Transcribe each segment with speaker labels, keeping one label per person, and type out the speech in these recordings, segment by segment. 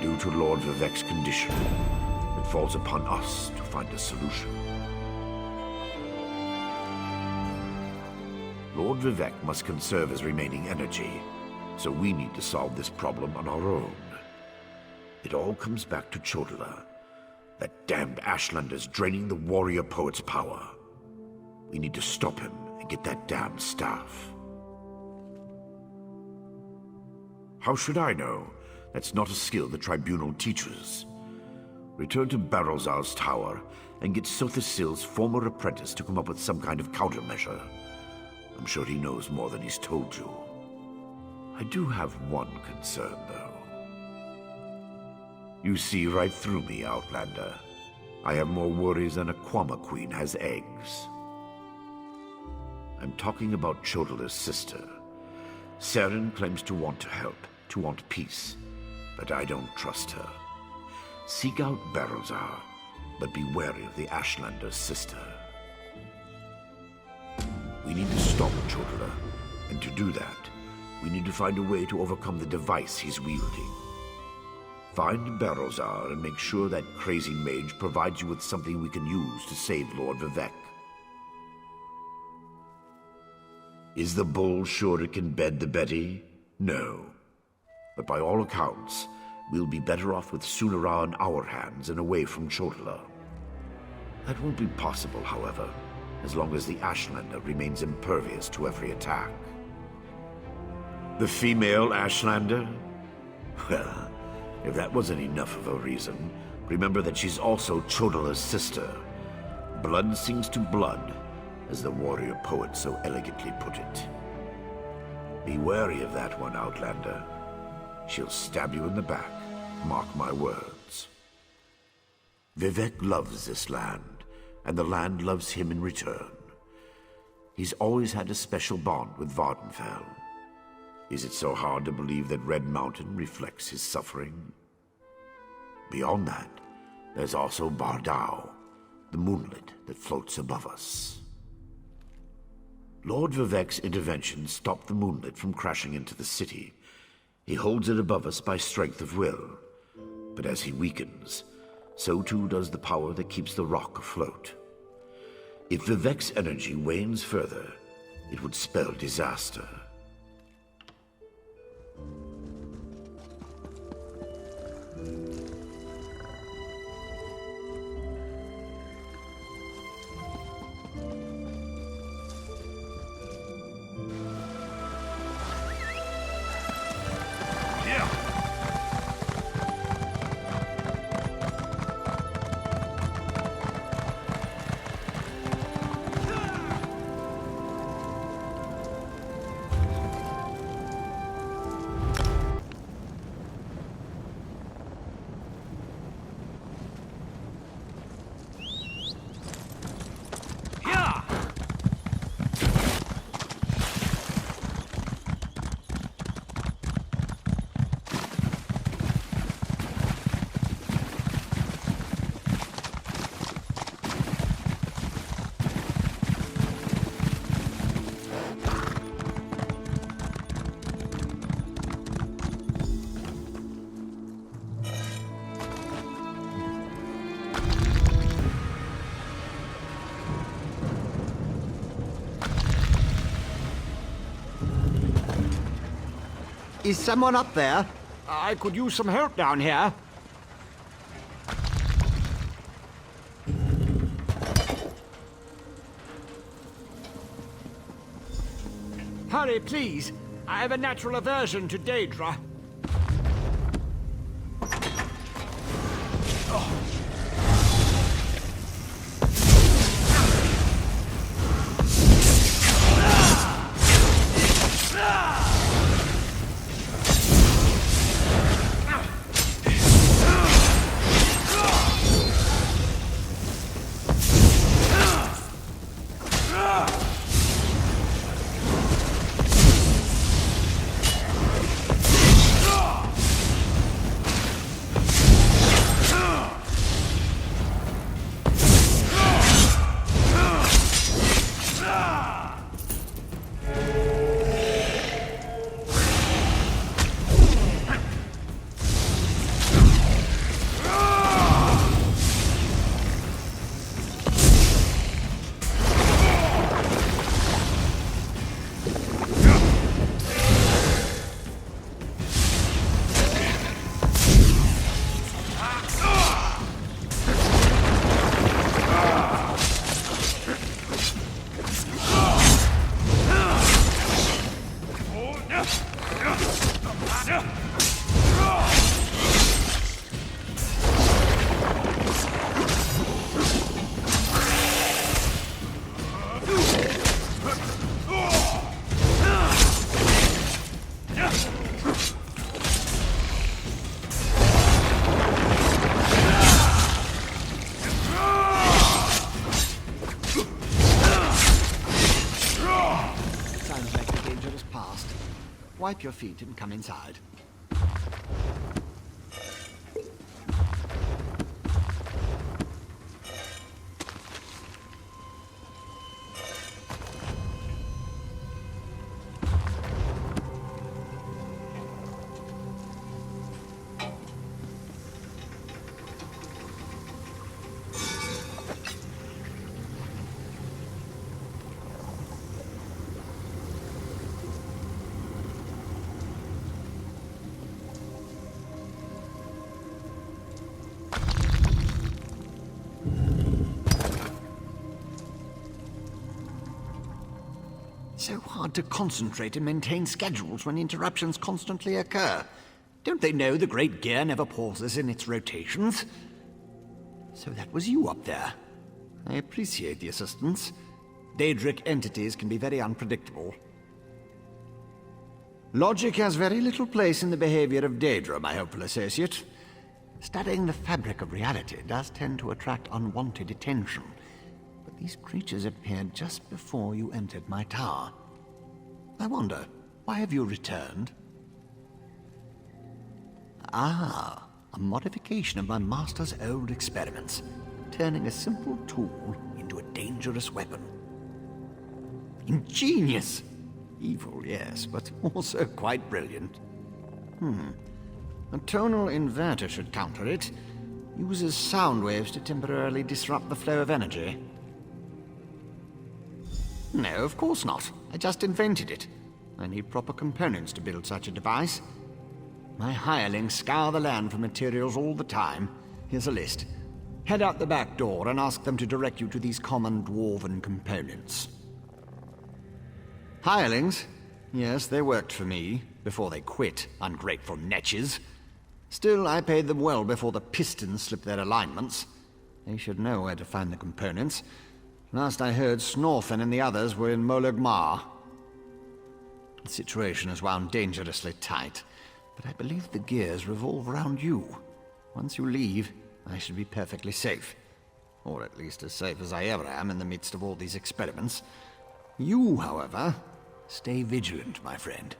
Speaker 1: Due to Lord Vivec's condition, it falls upon us to find a solution. Lord Vivec must conserve his remaining energy, so we need to solve this problem on our own. It all comes back to Chodala. That damned Ashlander's draining the warrior poet's power. We need to stop him and get that damned staff. How should I know? That's not a skill the Tribunal teaches. Return to Barrelzar's tower and get Sothisil's former apprentice to come up with some kind of countermeasure. I'm sure he knows more than he's told you. I do have one concern, though. You see right through me, Outlander. I have more worries than a Kwama queen has eggs. I'm talking about Chodala's sister. Seren claims to want to help, to want peace, but I don't trust her. Seek out Barrelzar, but be wary of the Ashlander's sister. We need to stop Chodala, and to do that, we need to find a way to overcome the device he's wielding. Find Barrelzar and make sure that crazy mage provides you with something we can use to save Lord Vivec. Is the bull sure it can bed the Betty? No. But by all accounts, we'll be better off with Sunara in our hands and away from Chodala. That won't be possible, however, as long as the Ashlander remains impervious to every attack. The female Ashlander? Well, if that wasn't enough of a reason, remember that she's also Chodala's sister. Blood sings to blood, as the warrior poet so elegantly put it. Be wary of that one, Outlander. She'll stab you in the back, mark my words. Vivec loves this land, and the land loves him in return. He's always had a special bond with Vardenfell. Is it so hard to believe that Red Mountain reflects his suffering? Beyond that, there's also Bardao, the moonlet that floats above us. Lord Vivec's intervention stopped the moonlet from crashing into the city. He holds it above us by strength of will. But as he weakens, so too does the power that keeps the rock afloat. If Vivec's energy wanes further, it would spell disaster.
Speaker 2: Is someone up there?
Speaker 3: I could use some help down here. Hurry, please. I have a natural aversion to Daedra.
Speaker 2: wipe your feet and come inside. So hard to concentrate and maintain schedules when interruptions constantly occur. Don't they know the great gear never pauses in its rotations? So that was you up there. I appreciate the assistance. Daedric entities can be very unpredictable. Logic has very little place in the behavior of Daedra, my hopeful associate. Studying the fabric of reality does tend to attract unwanted attention. But these creatures appeared just before you entered my tower. I wonder, why have you returned? Ah, a modification of my master's old experiments, turning a simple tool into a dangerous weapon. Ingenious! Evil, yes, but also quite brilliant. A tonal inverter should counter it. Uses sound waves to temporarily disrupt the flow of energy. No, of course not. I just invented it. I need proper components to build such a device. My hirelings scour the land for materials all the time. Here's a list. Head out the back door and ask them to direct you to these common dwarven components. Hirelings? Yes, they worked for me, before they quit, ungrateful netches. Still, I paid them well before the pistons slipped their alignments. They should know where to find the components. Last I heard, Snorfen and the others were in Molagmar. The situation is wound dangerously tight, but I believe the gears revolve around you. Once you leave, I should be perfectly safe. Or at least as safe as I ever am in the midst of all these experiments. You, however, stay vigilant, my friend.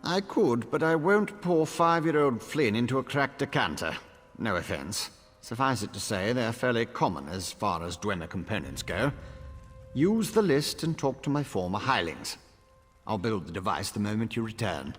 Speaker 2: I could, but I won't pour 5-year-old Flynn into a cracked decanter. No offense. Suffice it to say, they're fairly common as far as Dwemer components go. Use the list and talk to my former hirelings. I'll build the device the moment you return.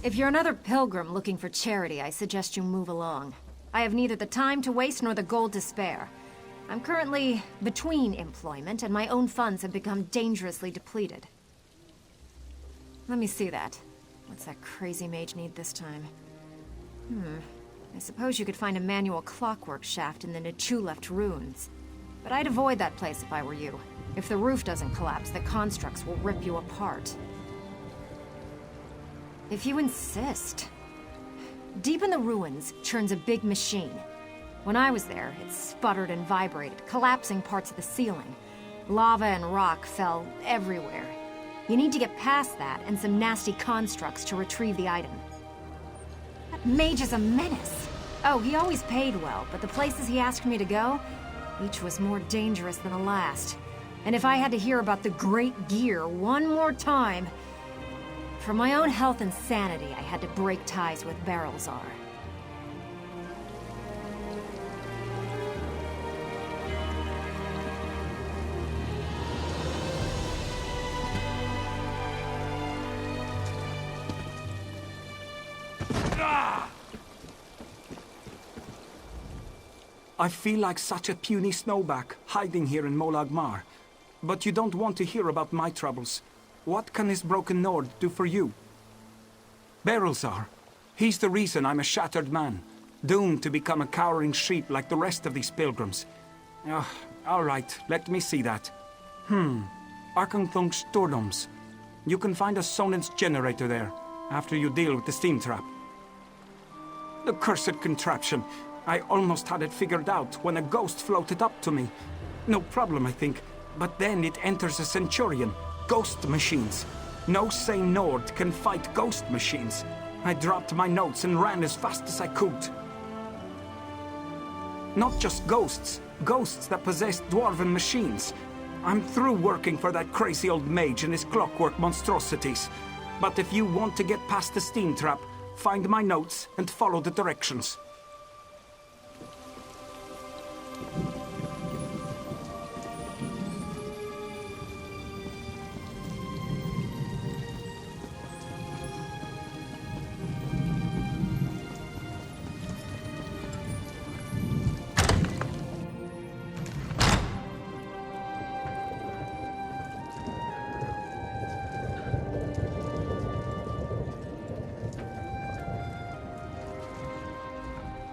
Speaker 4: If you're another pilgrim looking for charity, I suggest you move along. I have neither the time to waste nor the gold to spare. I'm currently between employment, and my own funds have become dangerously depleted. Let me see that. What's that crazy mage need this time? I suppose you could find a manual clockwork shaft in the Nichuleft ruins. But I'd avoid that place if I were you. If the roof doesn't collapse, the constructs will rip you apart. If you insist. Deep in the ruins churns a big machine. When I was there, it sputtered and vibrated, collapsing parts of the ceiling. Lava and rock fell everywhere. You need to get past that and some nasty constructs to retrieve the item. That mage is a menace. Oh, he always paid well, but the places he asked me to go, each was more dangerous than the last. And if I had to hear about the Great Gear one more time... For my own health and sanity, I had to break ties with Barrelzar.
Speaker 5: I feel like such a puny snowback, hiding here in Molag Mar. But you don't want to hear about my troubles. What can this broken Nord do for you? Barrelzar. He's the reason I'm a shattered man, doomed to become a cowering sheep like the rest of these pilgrims. All right, let me see that. Archcanon Tarvus. You can find a Sonen's generator there, after you deal with the steam trap. The cursed contraption. I almost had it figured out when a ghost floated up to me. No problem, I think. But then it enters a Centurion. Ghost machines. No sane Nord can fight ghost machines. I dropped my notes and ran as fast as I could. Not just ghosts. Ghosts that possess dwarven machines. I'm through working for that crazy old mage and his clockwork monstrosities. But if you want to get past the steam trap, find my notes and follow the directions.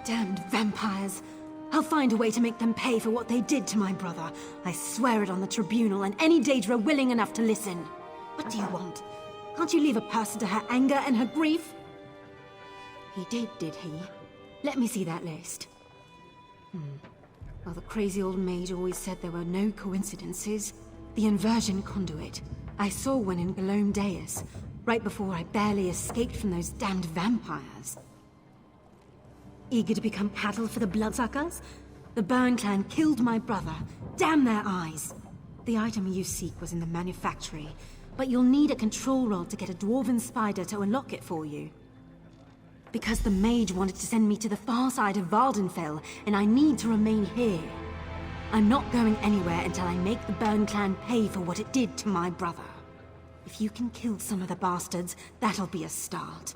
Speaker 6: Damned vampires. I'll find a way to make them pay for what they did to my brother. I swear it on the tribunal and any Daedra willing enough to listen. What do you want? Can't you leave a person to her anger and her grief? He did he? Let me see that list. Well, the crazy old mage always said there were no coincidences. The inversion conduit. I saw one in Galome Deus, right before I barely escaped from those damned vampires. Eager to become cattle for the bloodsuckers? The Burn clan killed my brother. Damn their eyes! The item you seek was in the manufactory, but you'll need a control rod to get a dwarven spider to unlock it for you. Because the mage wanted to send me to the far side of Vardenfell, and I need to remain here. I'm not going anywhere until I make the Burn clan pay for what it did to my brother. If you can kill some of the bastards, that'll be a start.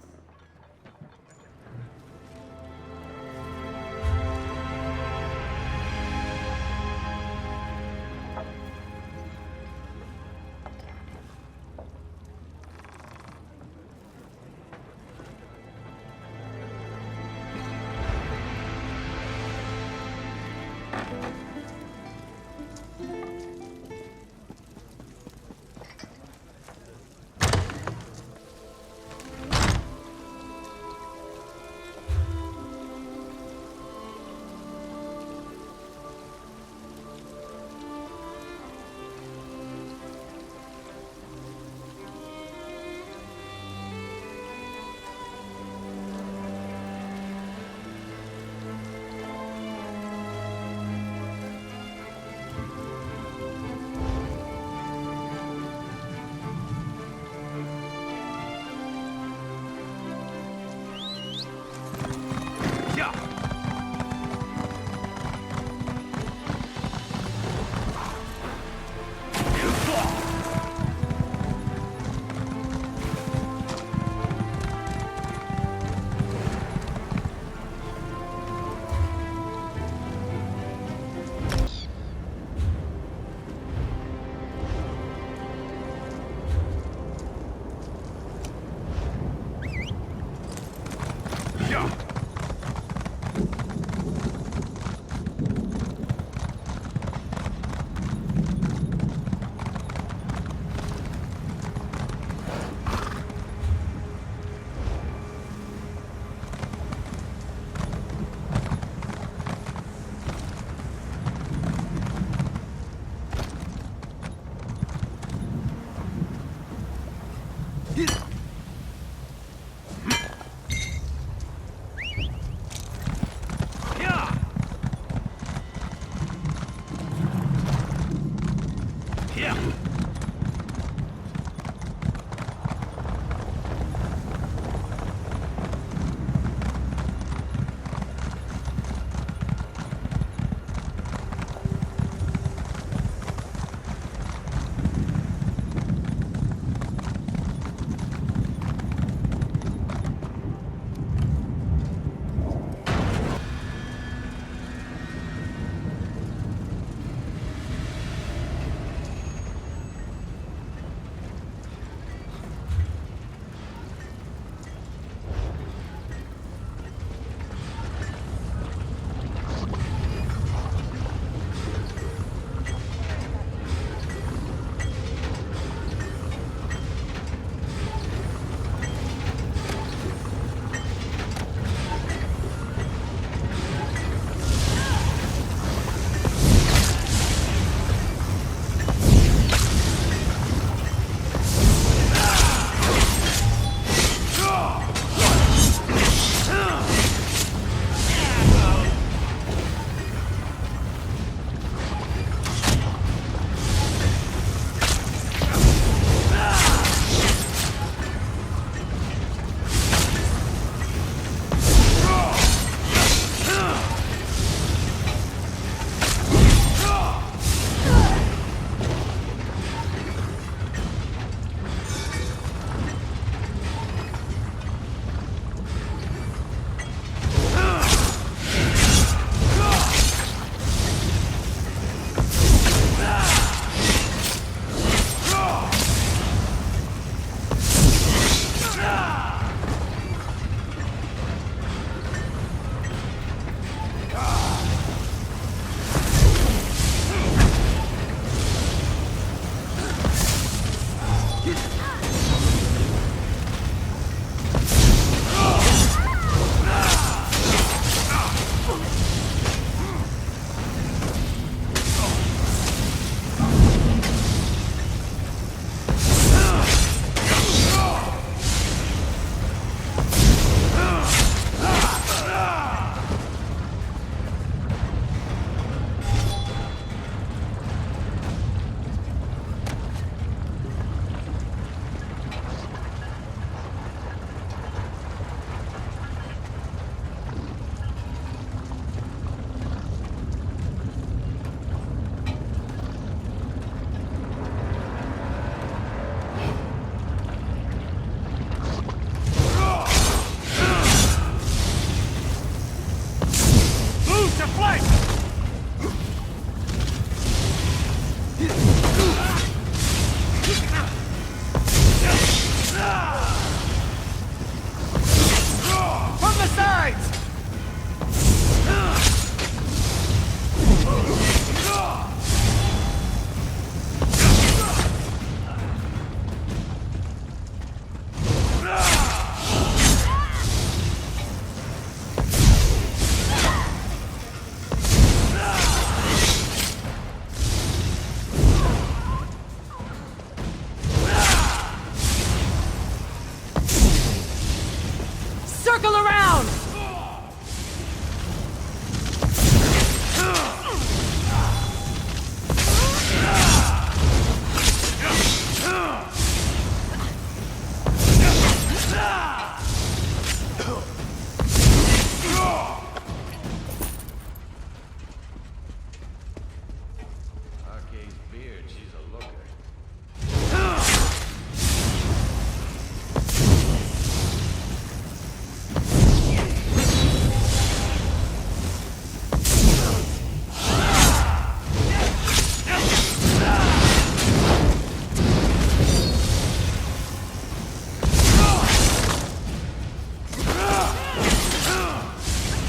Speaker 7: Circle around!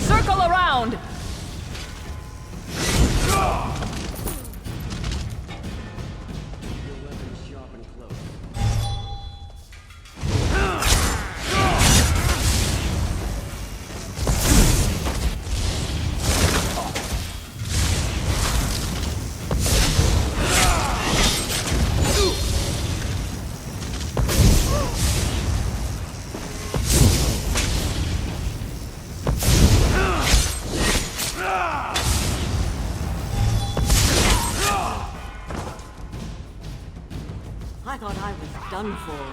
Speaker 7: Circle around! I thought I was done for.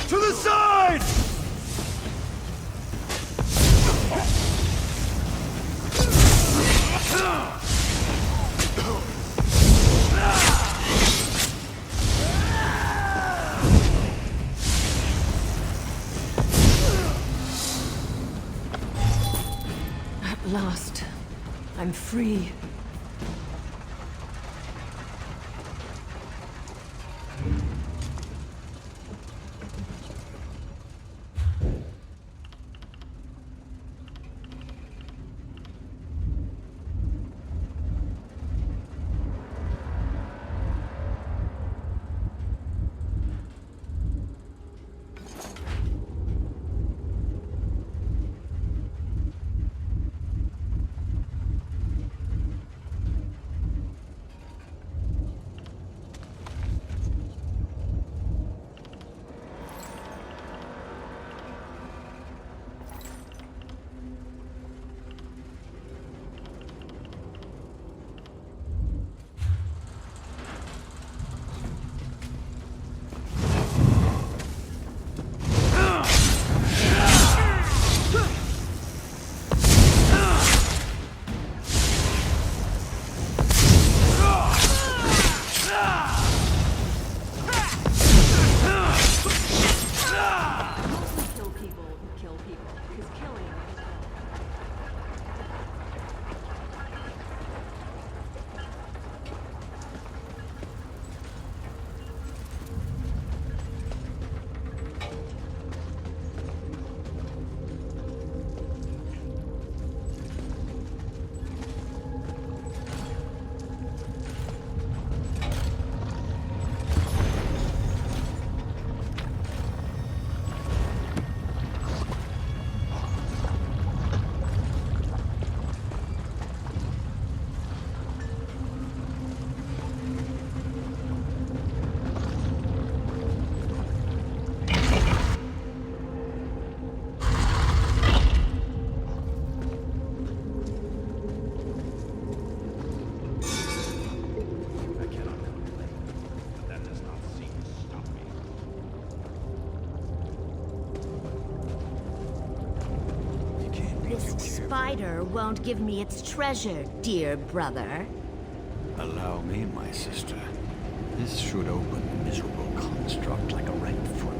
Speaker 1: To the side!
Speaker 7: At last, I'm free.
Speaker 8: Spider won't give me its treasure, dear brother.
Speaker 2: Allow me, my sister. This should open the miserable construct like a ripe fruit.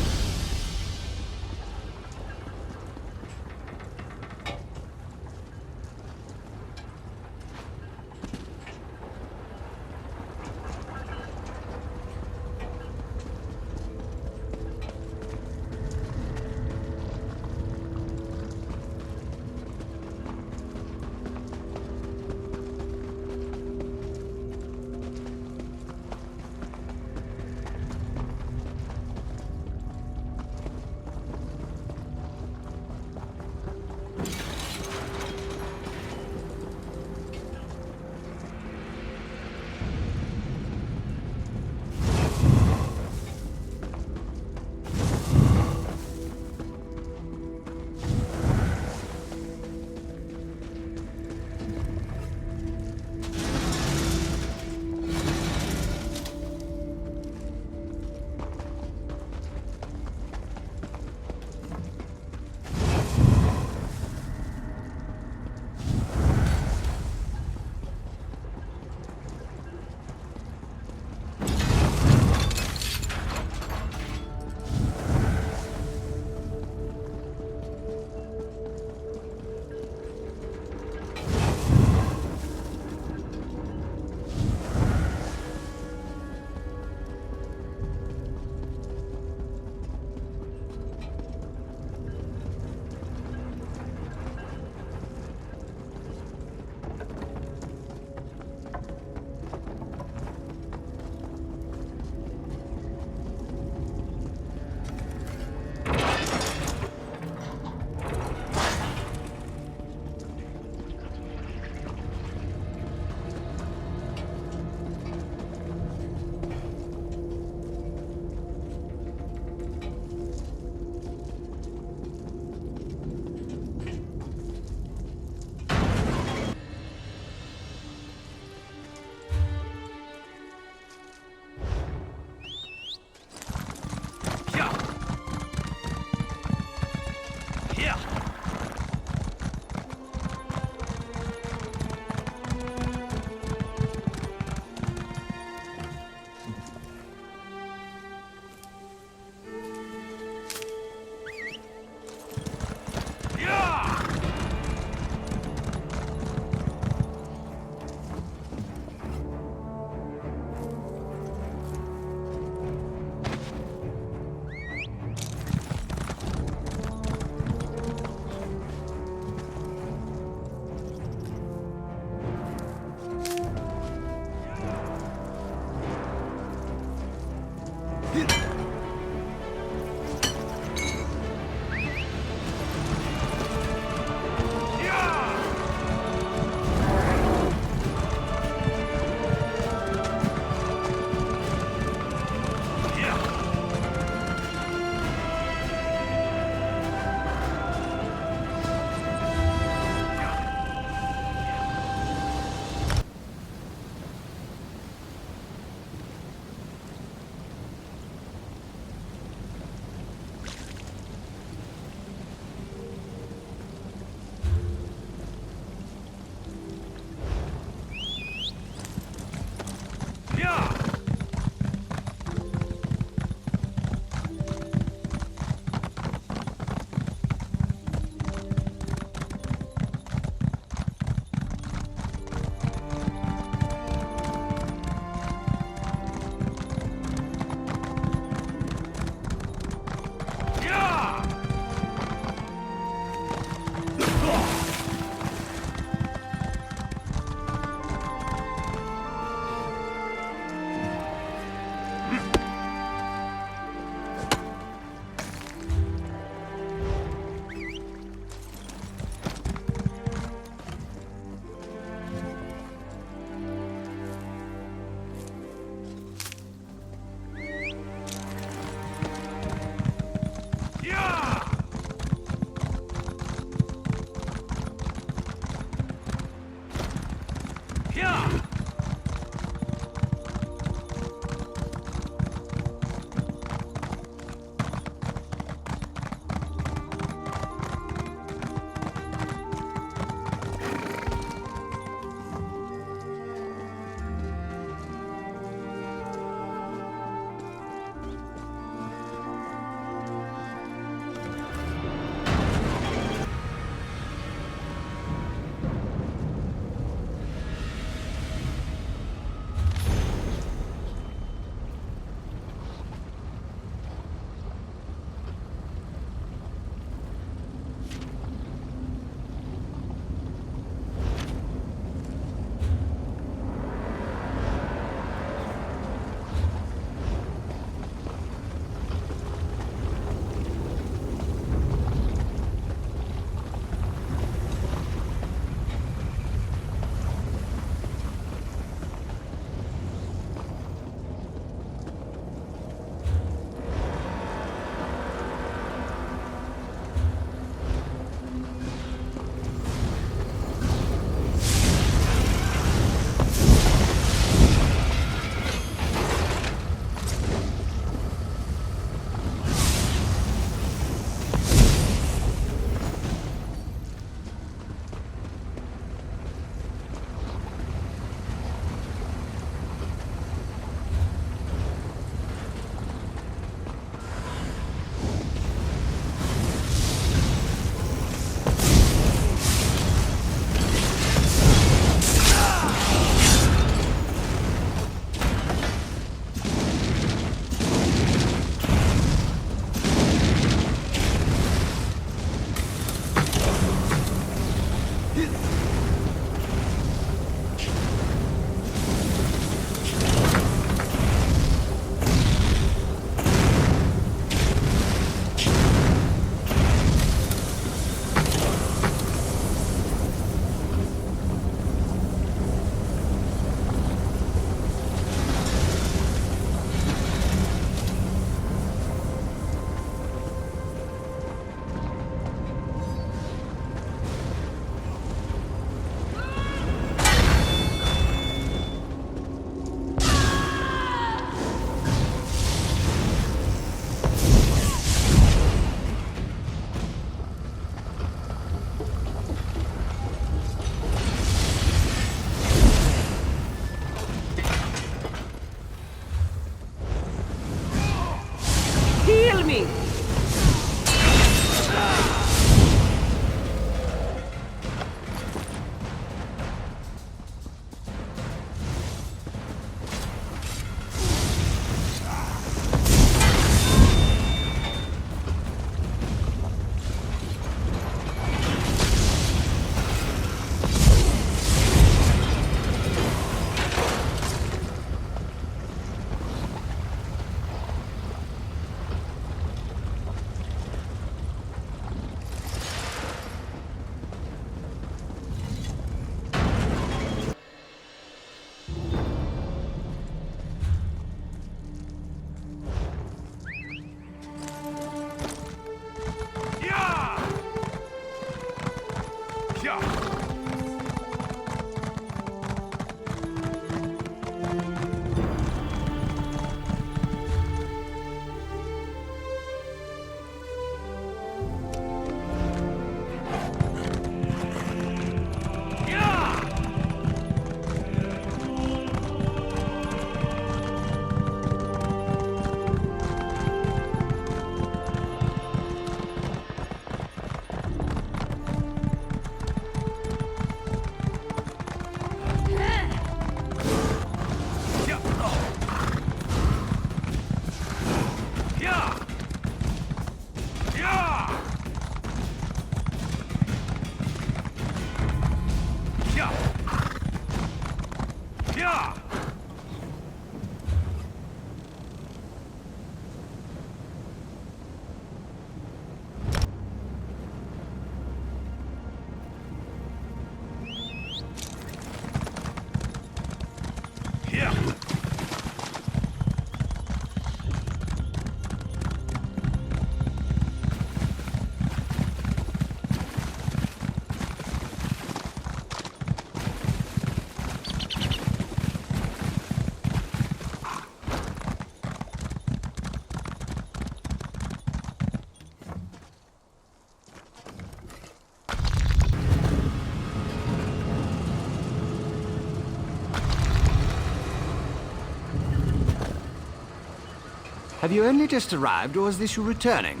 Speaker 2: Have you only just arrived, or is this you returning?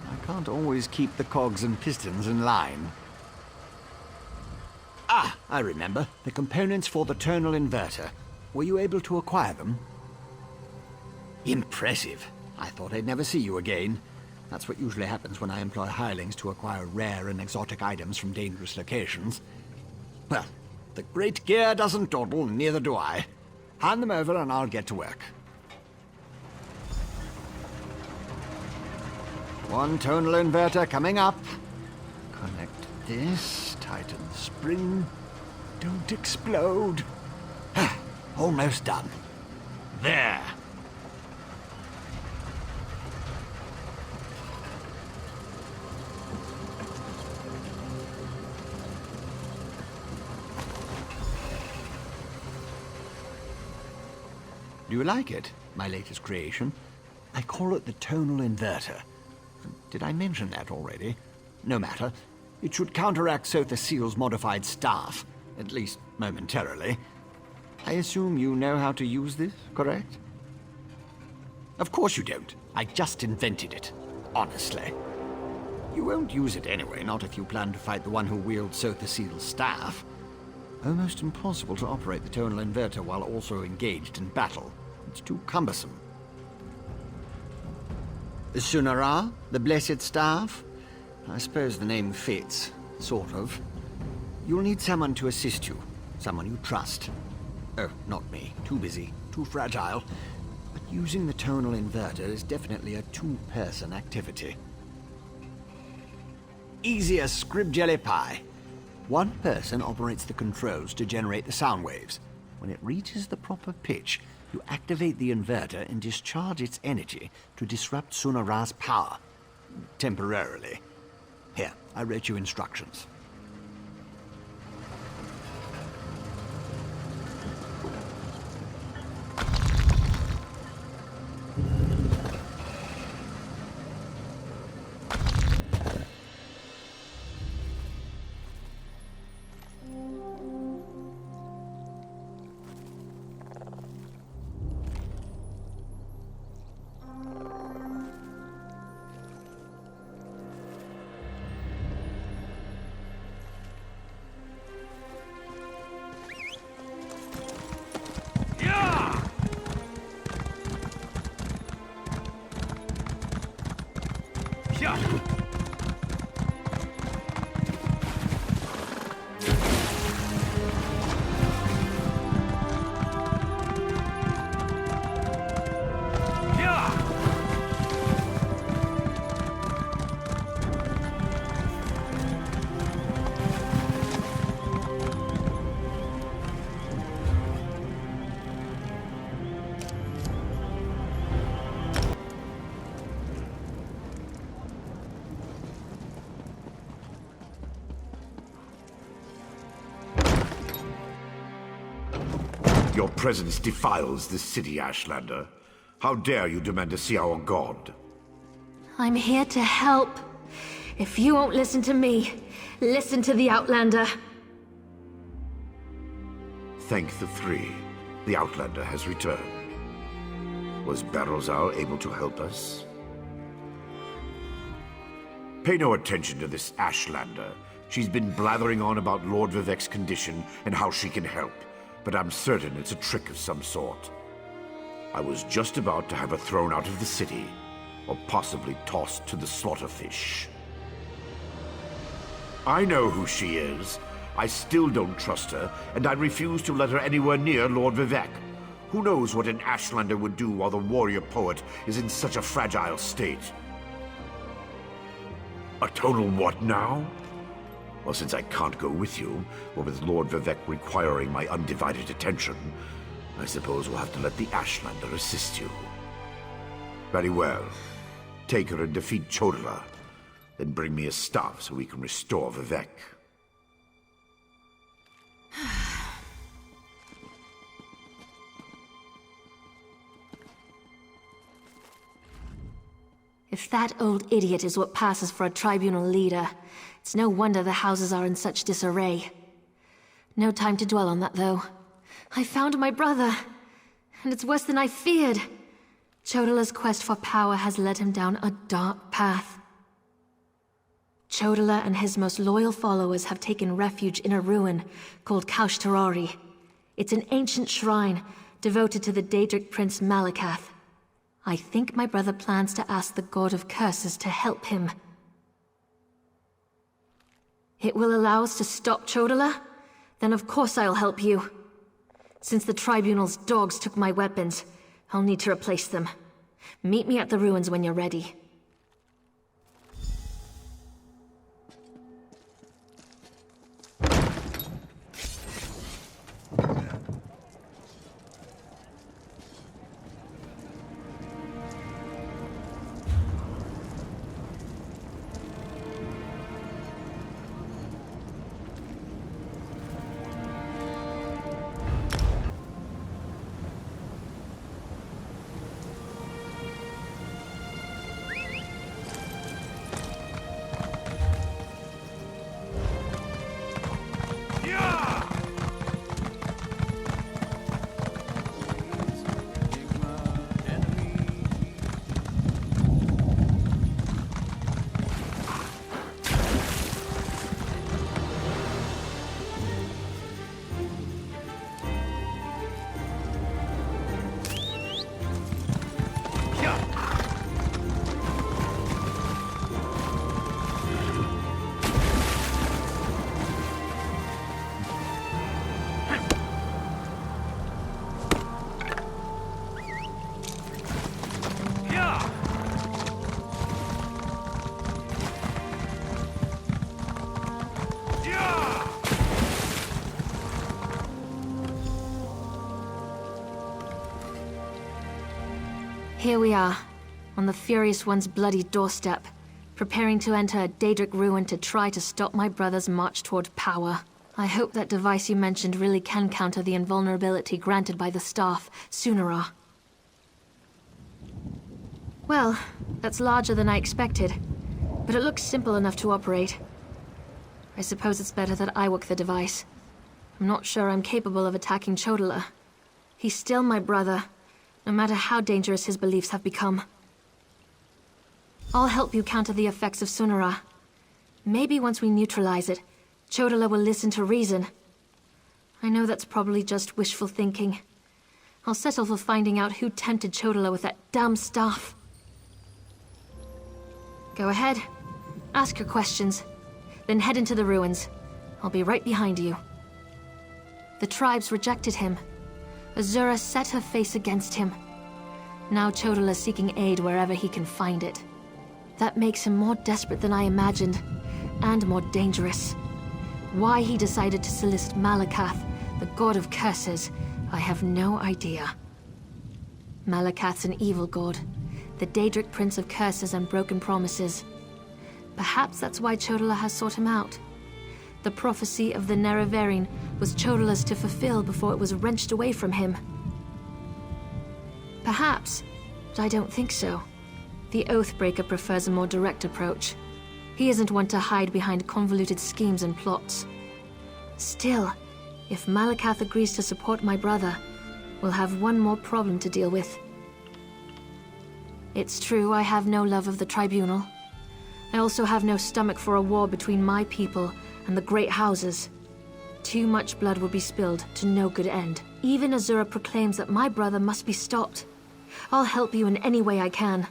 Speaker 2: I can't always keep the cogs and pistons in line. Ah, I remember. The components for the tonal inverter. Were you able to acquire them? Impressive. I thought I'd never see you again. That's what usually happens when I employ hirelings to acquire rare and exotic items from dangerous locations. Well, the great gear doesn't dawdle, and neither do I. Hand them over and I'll get to work. One tonal inverter coming up. Connect this, tighten the spring. Don't explode. Almost done. There. Do you like it, my latest creation? I call it the tonal inverter. Did I mention that already? No matter. It should counteract Sotha Seal's modified staff, at least momentarily. I assume you know how to use this, correct? Of course you don't. I just invented it. Honestly. You won't use it anyway, not if you plan to fight the one who wields Sotha Seal's staff. Almost impossible to operate the tonal inverter while also engaged in battle. It's too cumbersome. The Sunara, the Blessed Staff? I suppose the name fits, sort of. You'll need someone to assist you, someone you trust. Oh, not me. Too busy, too fragile. But using the tonal inverter is definitely a two-person activity. Easy as scrib jelly pie. One person operates the controls to generate the sound waves. When it reaches the proper pitch, you activate the inverter and discharge its energy to disrupt Sunara's power. Temporarily. Here, I wrote you instructions.
Speaker 1: Your presence defiles this city, Ashlander. How dare you demand to see our god?
Speaker 9: I'm here to help. If you won't listen to me, listen to the Outlander.
Speaker 1: Thank the three. The Outlander has returned. Was Barrowzal able to help us? Pay no attention to this Ashlander. She's been blathering on about Lord Vivec's condition and how she can help, but I'm certain it's a trick of some sort. I was just about to have her thrown out of the city, or possibly tossed to the slaughterfish. I know who she is. I still don't trust her, and I refuse to let her anywhere near Lord Vivec. Who knows what an Ashlander would do while the warrior poet is in such a fragile state? A total what now? Well, since I can't go with you, or with Lord Vivec requiring my undivided attention, I suppose we'll have to let the Ashlander assist you. Very well. Take her and defeat Chodala. Then bring me his staff so we can restore Vivec.
Speaker 9: If that old idiot is what passes for a tribunal leader, it's no wonder the houses are in such disarray. No time to dwell on that, though. I found my brother, and it's worse than I feared. Chodala's quest for power has led him down a dark path. Chodala and his most loyal followers have taken refuge in a ruin called Kaushtarari. It's an ancient shrine devoted to the Daedric prince Malakath. I think my brother plans to ask the God of Curses to help him. It will allow us to stop Chodala? Then of course I'll help you. Since the Tribunal's dogs took my weapons, I'll need to replace them. Meet me at the ruins when you're ready. Here we are, on the Furious One's bloody doorstep, preparing to enter a Daedric ruin to try to stop my brother's march toward power. I hope that device you mentioned really can counter the invulnerability granted by the staff, Sunara. Well, that's larger than I expected, but it looks simple enough to operate. I suppose it's better that I work the device. I'm not sure I'm capable of attacking Chodala. He's still my brother, no matter how dangerous his beliefs have become. I'll help you counter the effects of Sunara. Maybe once we neutralize it, Chodala will listen to reason. I know that's probably just wishful thinking. I'll settle for finding out who tempted Chodala with that damn staff. Go ahead. Ask your questions. Then head into the ruins. I'll be right behind you. The tribes rejected him. Azura set her face against him. Now Chodala's seeking aid wherever he can find it. That makes him more desperate than I imagined, and more dangerous. Why he decided to solicit Malakath, the god of curses, I have no idea. Malakath's an evil god, the Daedric prince of curses and broken promises. Perhaps that's why Chodala has sought him out. The prophecy of the Nerevarine was Chodala's to fulfill before it was wrenched away from him. Perhaps, but I don't think so. The Oathbreaker prefers a more direct approach. He isn't one to hide behind convoluted schemes and plots. Still, if Malakath agrees to support my brother, we'll have one more problem to deal with. It's true I have no love of the Tribunal. I also have no stomach for a war between my people and the Great Houses. Too much blood would be spilled to no good end. Even Azura proclaims that my brother must be stopped. I'll help you in any way I can.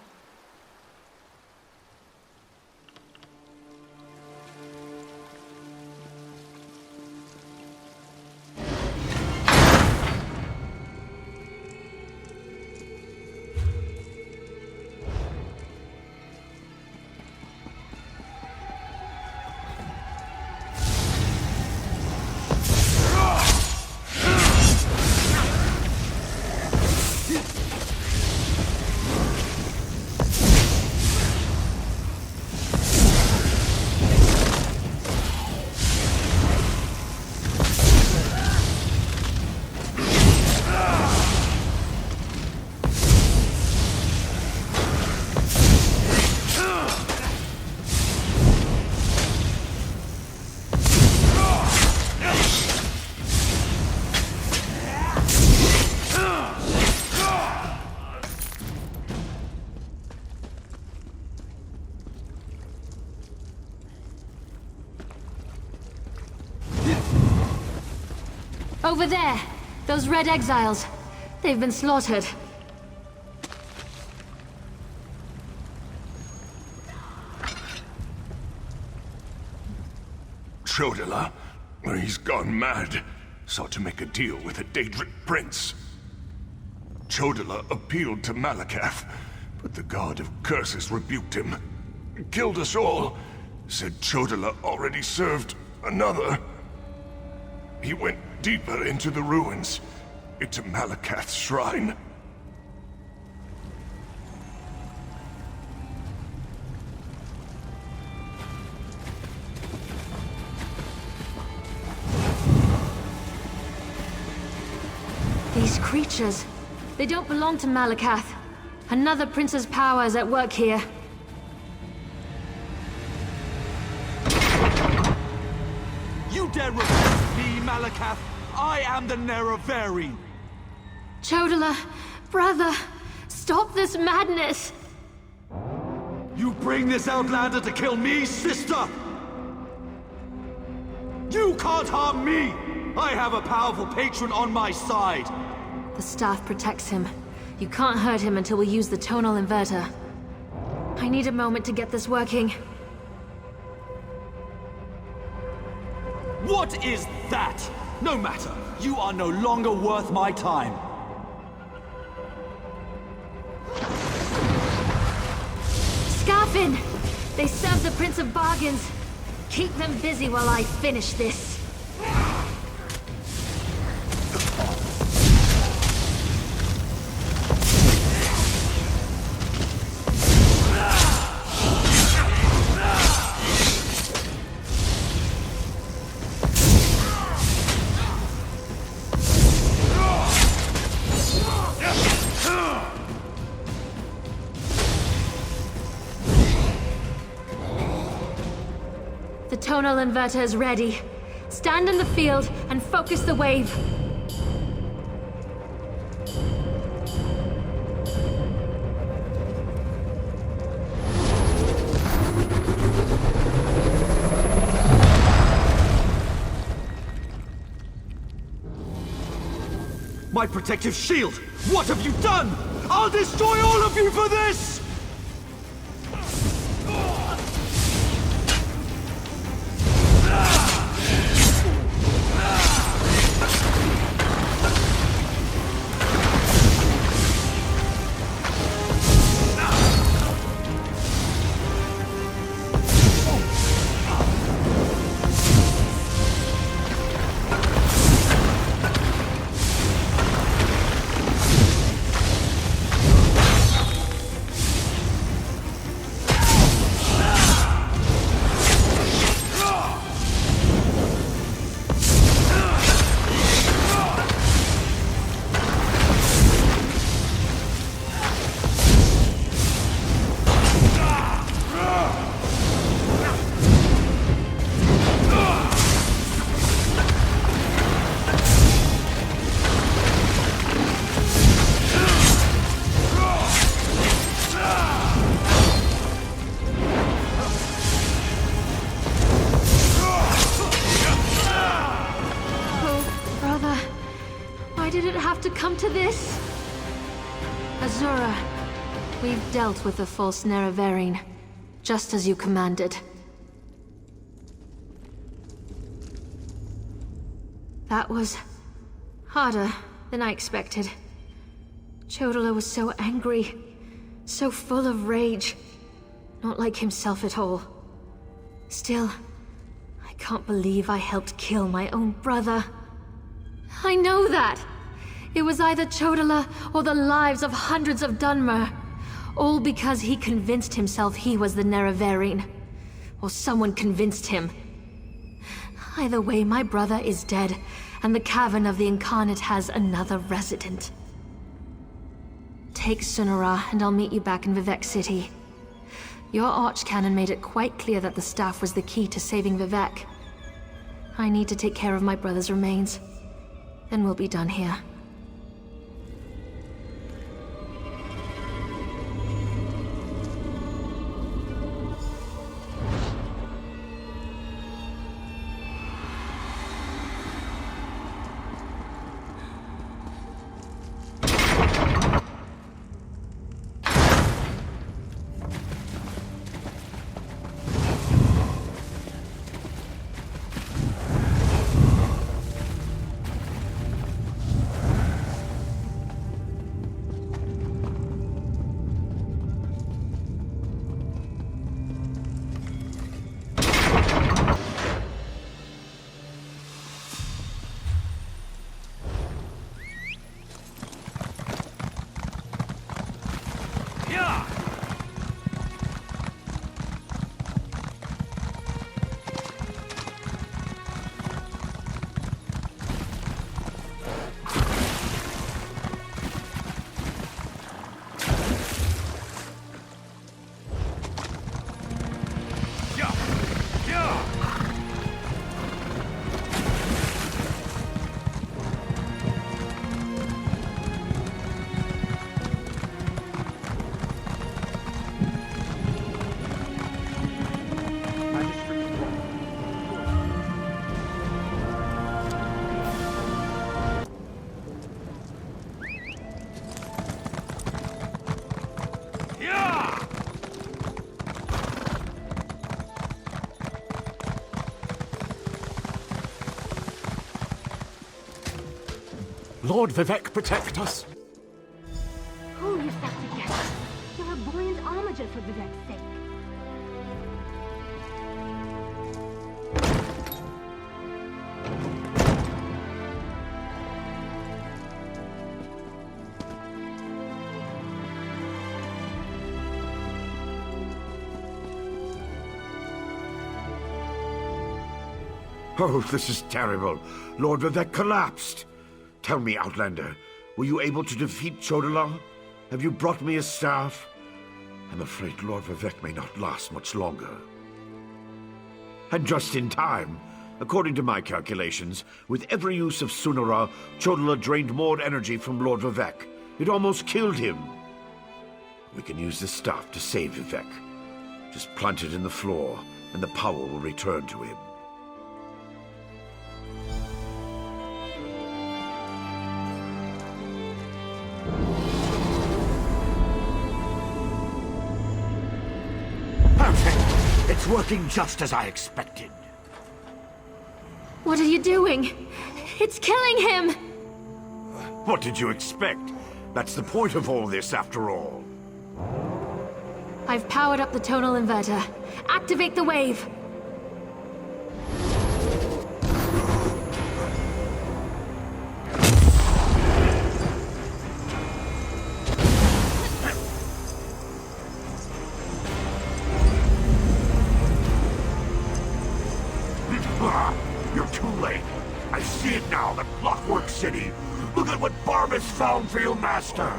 Speaker 9: Over there! Those red exiles. They've been slaughtered.
Speaker 10: Chodala? He's gone mad. Sought to make a deal with a Daedric prince. Chodala appealed to Malakath, but the god of curses rebuked him. Killed us all. Said Chodala already served another. He went deeper into the ruins, into Malakath's shrine.
Speaker 9: These creatures, they don't belong to Malakath. Another prince's power is at work here.
Speaker 11: You dare resist me, Malakath? I am the Nerevarine!
Speaker 9: Chodala, brother, stop this madness!
Speaker 11: You bring this Outlander to kill me, sister? You can't harm me! I have a powerful patron on my side!
Speaker 9: The staff protects him. You can't hurt him until we use the tonal inverter. I need a moment to get this working.
Speaker 11: What is that? No matter. You are no longer worth my time.
Speaker 9: Scarfin! They serve the Prince of Bargains. Keep them busy while I finish this. The tonal inverter is ready. Stand in the field and focus the wave.
Speaker 11: My protective shield! What have you done? I'll destroy all of you for this!
Speaker 9: To this? Azura, we've dealt with the false Nerevarine, just as you commanded. That was harder than I expected. Chodala was so angry, so full of rage, not like himself at all. Still, I can't believe I helped kill my own brother. I know that! It was either Chodala or the lives of hundreds of Dunmer. All because he convinced himself he was the Nerevarine. Or someone convinced him. Either way, my brother is dead, and the Cavern of the Incarnate has another resident. Take Sunara, and I'll meet you back in Vivec City. Your Archcanon made it quite clear that the staff was the key to saving Vivec. I need to take care of my brother's remains. Then we'll be done here.
Speaker 3: Lord Vivec, protect us!
Speaker 12: Who you set against? You're a buoyant armiger for Vivec's sake.
Speaker 1: Oh, this is terrible. Lord Vivec collapsed. Tell me, Outlander, were you able to defeat Chodala? Have you brought me a staff? I'm afraid Lord Vivec may not last much longer. And just in time. According to my calculations, with every use of Sunara, Chodala drained more energy from Lord Vivec. It almost killed him. We can use this staff to save Vivec. Just plant it in the floor, and the power will return to him.
Speaker 3: It's working just as I expected.
Speaker 9: What are you doing? It's killing him!
Speaker 1: What did you expect? That's the point of all this, after all.
Speaker 9: I've powered up the tonal inverter. Activate the wave!
Speaker 1: You're too late. I see it now, the Clockwork City. Look at what Barbas found for your master.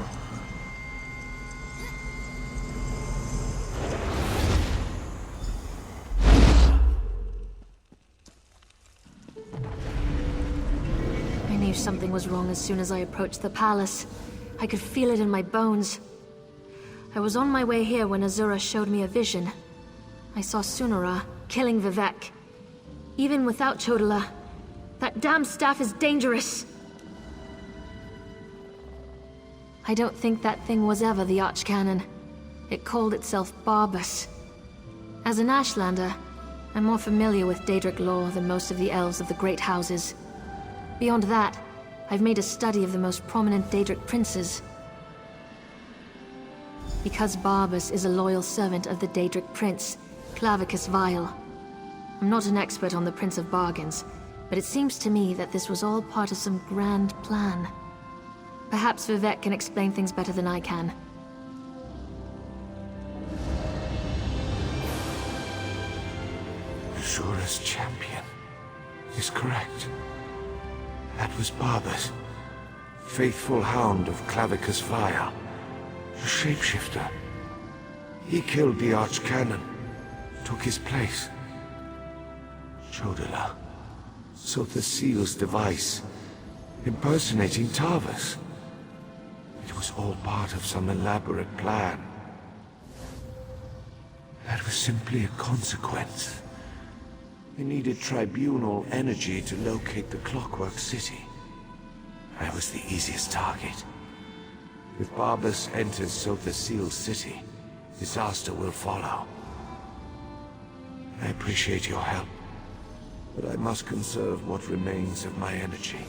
Speaker 9: I knew something was wrong as soon as I approached the palace. I could feel it in my bones. I was on my way here when Azura showed me a vision. I saw Sunara killing Vivec. Even without Chodala, that damn staff is dangerous. I don't think that thing was ever the Archcanon. It called itself Barbas. As an Ashlander, I'm more familiar with Daedric lore than most of the elves of the Great Houses. Beyond that, I've made a study of the most prominent Daedric princes. Because Barbas is a loyal servant of the Daedric prince, Clavicus Vile. I'm not an expert on the Prince of Bargains, but it seems to me that this was all part of some grand plan. Perhaps Vivec can explain things better than I can.
Speaker 10: Azura's champion is correct. That was Barbas, faithful hound of Clavicus Vile, a shapeshifter. He killed the Archcanon, took his place. Chodala sought the seal's device, impersonating Tarvus. It was all part of some elaborate plan. That was simply a consequence. They needed tribunal energy to locate the Clockwork City. I was the easiest target. If Barbas enters Sotha Seal's city, disaster will follow. I appreciate your help, but I must conserve what remains of my energy.